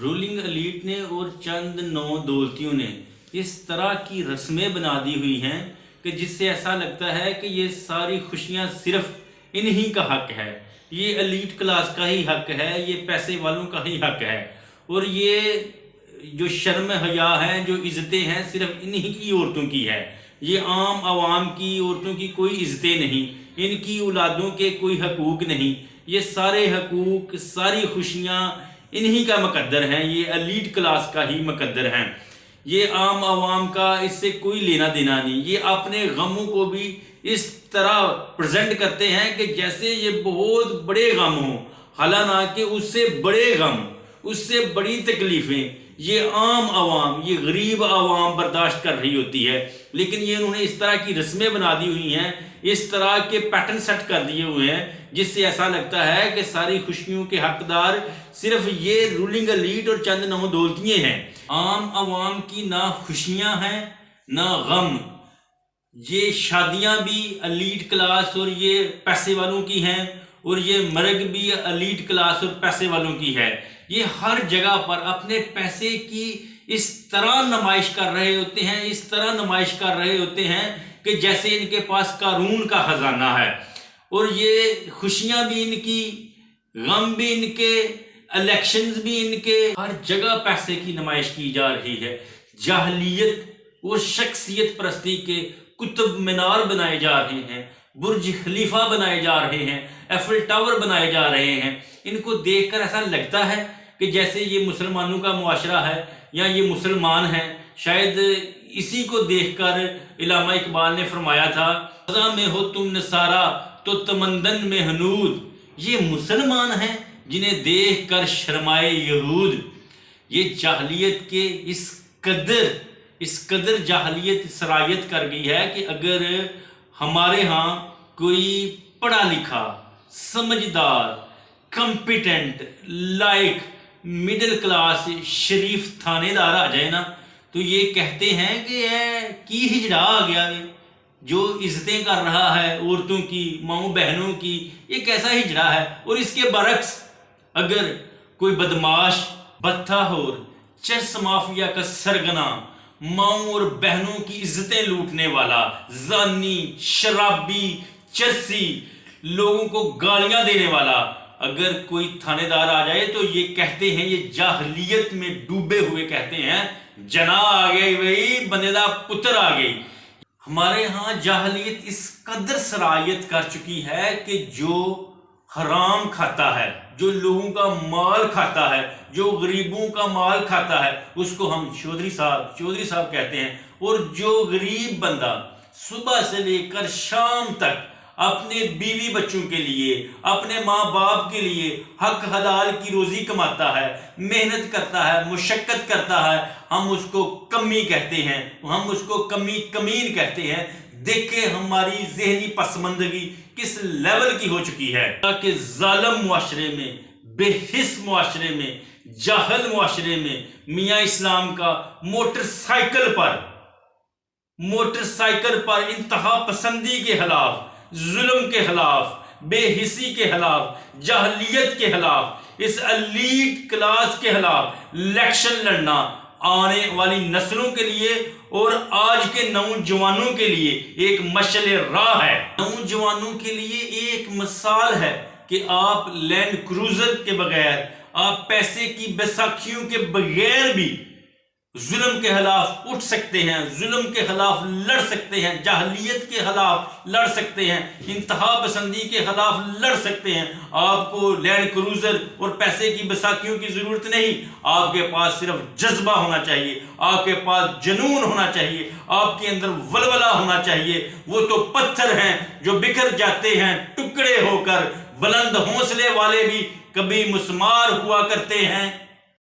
Rolling elite نے اور چند نو دولتیوں نے اس طرح کی رسمیں بنا دی ہوئی ہیں کہ جس سے ایسا لگتا ہے کہ یہ ساری خوشیاں صرف انہی کا حق ہے، یہ ایلیٹ کلاس کا ہی حق ہے، یہ پیسے والوں کا ہی حق ہے، اور یہ جو شرم حیا ہے، جو عزتیں ہیں، صرف انہی کی عورتوں کی ہے۔ یہ عام عوام کی عورتوں کی کوئی عزتیں نہیں، ان کی اولادوں کے کوئی حقوق نہیں، یہ سارے حقوق، ساری خوشیاں انہی کا مقدر ہیں، یہ ایلیٹ کلاس کا ہی مقدر ہیں۔ یہ عام عوام کا اس سے کوئی لینا دینا نہیں۔ یہ اپنے غموں کو بھی اس طرح پریزنٹ کرتے ہیں کہ جیسے یہ بہت بڑے غم ہوں، حالانکہ اس سے بڑے غم، اس سے بڑی تکلیفیں یہ عام عوام، یہ غریب عوام برداشت کر رہی ہوتی ہے، لیکن یہ انہوں نے اس طرح کی رسمیں بنا دی ہوئی ہیں، اس طرح کے پیٹرن سیٹ کر دیے ہوئے ہیں، جس سے ایسا لگتا ہے کہ ساری خوشیوں کے حقدار صرف یہ رولنگ ایلیٹ اور چند نو دولتیاں ہیں۔ عام عوام کی نہ خوشیاں ہیں نہ غم۔ یہ شادیاں بھی ایلیٹ کلاس اور یہ پیسے والوں کی ہیں، اور یہ مرگ بھی ایلیٹ کلاس اور پیسے والوں کی ہے۔ یہ ہر جگہ پر اپنے پیسے کی اس طرح نمائش کر رہے ہوتے ہیں، اس طرح نمائش کر رہے ہوتے ہیں کہ جیسے ان کے پاس قارون کا خزانہ ہے، اور یہ خوشیاں بھی ان کی، غم بھی ان کے، الیکشنز بھی ان کے، ہر جگہ پیسے کی نمائش کی جا رہی ہے۔ جاہلیت اور شخصیت پرستی کے قطب مینار بنائے جا رہے ہیں، برج خلیفہ بنائے جا رہے ہیں، ایفل ٹاور بنائے جا رہے ہیں۔ ان کو دیکھ کر ایسا لگتا ہے کہ جیسے یہ مسلمانوں کا معاشرہ ہے یا یہ مسلمان ہیں۔ شاید اسی کو دیکھ کر علامہ اقبال نے فرمایا تھا، خزاں میں ہو تم نصارا تو تمدن میں ہنود، یہ مسلمان ہیں جنہیں دیکھ کر شرمائے یہود۔ یہ جاہلیت کے اس قدر جاہلیت سرایت کر گئی ہے کہ اگر ہمارے ہاں کوئی پڑھا لکھا، سمجھدار، کمپیٹنٹ، لائق، مڈل کلاس شریف تھانے دار آ جائے نا، تو یہ کہتے ہیں کہ کی ہجڑا آ گیا، جو عزتیں کر رہا ہے عورتوں کی، ماؤں بہنوں کی، یہ کیسا ہجڑا ہے۔ اور اس کے برعکس اگر کوئی بدماش، بدتھاہور، چرس مافیا کا سرگنا، ماؤں اور بہنوں کی عزتیں لوٹنے والا، زانی، شرابی، چرسی، لوگوں کو گالیاں دینے والا اگر کوئی تھانے دار آ جائے تو یہ کہتے ہیں، یہ جاہلیت میں ڈوبے ہوئے کہتے ہیں، جنا آ گئی بھئی، بندے دا پتر آ گئی۔ ہمارے ہاں جاہلیت اس قدر سرایت کر چکی ہے کہ جو حرام کھاتا ہے، جو لوگوں کا مال کھاتا ہے، جو غریبوں کا مال کھاتا ہے، اس کو ہم چودھری صاحب کہتے ہیں۔ اور جو غریب بندہ صبح سے لے کر شام تک اپنے بیوی بچوں کے لیے، اپنے ماں باپ کے لیے حق حلال کی روزی کماتا ہے، محنت کرتا ہے، مشقت کرتا ہے، ہم اس کو کمی کہتے ہیں، ہم اس کو کمین کہتے ہیں۔ دیکھیں ہماری ذہنی پسماندگی کس لیول کی ہو چکی ہے کہ ظالم معاشرے میں، بے حس معاشرے میں، جاہل معاشرے میں میاں اسلام کا موٹر سائیکل پر انتہا پسندی کے خلاف، ظلم کے خلاف، بے حسی کے خلاف، جاہلیت کے خلاف، اس ایلیٹ کلاس کے خلاف الیکشن لڑنا آنے والی نسلوں کے لیے اور آج کے نوجوانوں کے لیے ایک مشعل راہ ہے۔ نوجوانوں کے لیے ایک مثال ہے کہ آپ لینڈ کروزر کے بغیر، آپ پیسے کی بیساکھیوں کے بغیر بھی ظلم کے خلاف اٹھ سکتے ہیں، ظلم کے خلاف لڑ سکتے ہیں، جاہلیت کے خلاف لڑ سکتے ہیں، انتہا پسندی کے خلاف لڑ سکتے ہیں۔ آپ کو لینڈ کروزر اور پیسے کی بیساکھیوں کی ضرورت نہیں، آپ کے پاس صرف جذبہ ہونا چاہیے، آپ کے پاس جنون ہونا چاہیے، آپ کے اندر ولولہ ہونا چاہیے۔ وہ تو پتھر ہیں جو بکھر جاتے ہیں ٹکڑے ہو کر، بلند حوصلے والے بھی کبھی مسمار ہوا کرتے ہیں۔